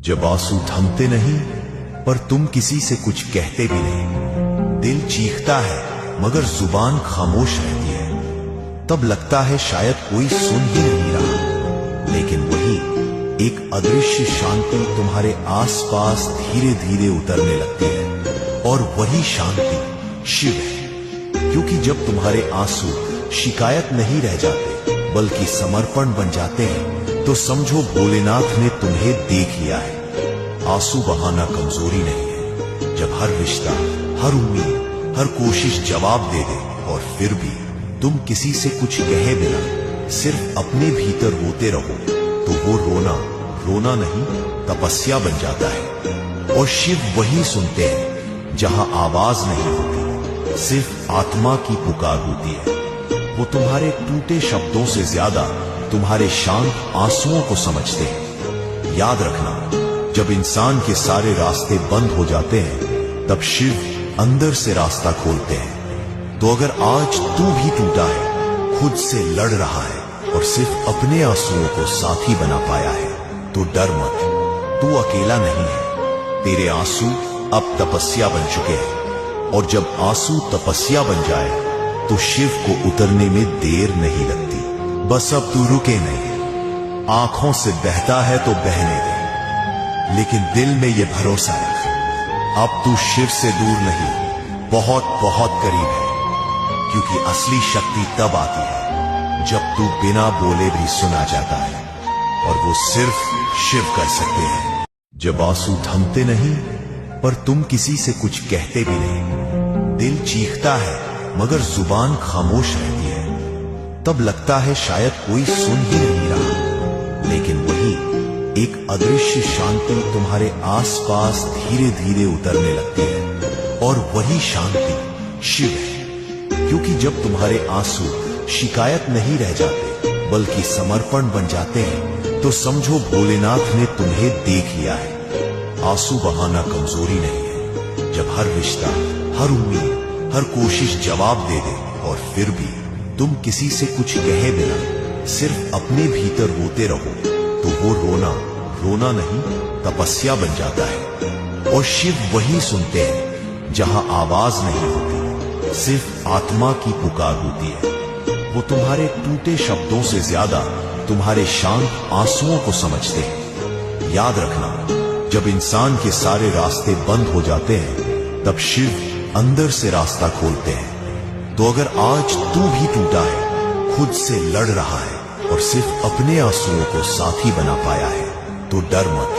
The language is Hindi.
जब आंसू थमते नहीं पर तुम किसी से कुछ कहते भी नहीं। दिल चीखता है मगर जुबान खामोश रहती है। तब लगता है शायद कोई सुन ही नहीं रहा, लेकिन वही एक अदृश्य शांति तुम्हारे आसपास धीरे धीरे उतरने लगती है। और वही शांति शिव है, क्योंकि जब तुम्हारे आंसू शिकायत नहीं रह जाते बल्कि समर्पण बन जाते हैं तो समझो भोलेनाथ ने तुम्हें देख लिया है। आंसू बहाना कमजोरी नहीं है। जब हर रिश्ता, हर उम्मीद, हर कोशिश जवाब दे दे और फिर भी तुम किसी से कुछ कहे बिना सिर्फ अपने भीतर रोते रहो, तो वो रोना रोना नहीं तपस्या बन जाता है। और शिव वही सुनते हैं जहां आवाज नहीं होती, सिर्फ आत्मा की पुकार होती है। वो तुम्हारे टूटे शब्दों से ज्यादा तुम्हारे शांत आंसुओं को समझते हैं। याद रखना, जब इंसान के सारे रास्ते बंद हो जाते हैं तब शिव अंदर से रास्ता खोलते हैं। तो अगर आज तू भी टूटा है, खुद से लड़ रहा है और सिर्फ अपने आंसुओं को साथी बना पाया है, तो डर मत, तू अकेला नहीं है। तेरे आंसू अब तपस्या बन चुके हैं, और जब आंसू तपस्या बन जाए तो शिव को उतरने में देर नहीं लगती। बस अब तू रुके नहीं, आंखों से बहता है तो बहने दे, लेकिन दिल में ये भरोसा रख, अब तू शिव से दूर नहीं, बहुत बहुत करीब है। क्योंकि असली शक्ति तब आती है जब तू बिना बोले भी सुना जाता है, और वो सिर्फ शिव कर सकते हैं। जब आंसू थमते नहीं पर तुम किसी से कुछ कहते भी नहीं। दिल चीखता है मगर जुबान खामोश रहती है। तब लगता है शायद कोई सुन ही नहीं रहा, लेकिन वही एक अदृश्य शांति तुम्हारे आसपास धीरे धीरे उतरने लगती है। और वही शांति शिव है, क्योंकि जब तुम्हारे आंसू शिकायत नहीं रह जाते बल्कि समर्पण बन जाते हैं, तो समझो भोलेनाथ ने तुम्हें देख लिया है। आंसू बहाना कमजोरी नहीं है। जब हर रिश्ता, हर उम्मीद, हर कोशिश जवाब दे दे और फिर भी तुम किसी से कुछ कहे बिना सिर्फ अपने भीतर रोते रहो, तो वो रोना रोना नहीं तपस्या बन जाता है। और शिव वही सुनते हैं जहां आवाज नहीं होती, सिर्फ आत्मा की पुकार होती है। वो तुम्हारे टूटे शब्दों से ज्यादा तुम्हारे शांत आंसुओं को समझते हैं। याद रखना, जब इंसान के सारे रास्ते बंद हो जाते हैं तब शिव अंदर से रास्ता खोलते हैं। तो अगर आज तू भी टूटा है, खुद से लड़ रहा है और सिर्फ अपने आंसुओं को साथी बना पाया है, तो डर मत,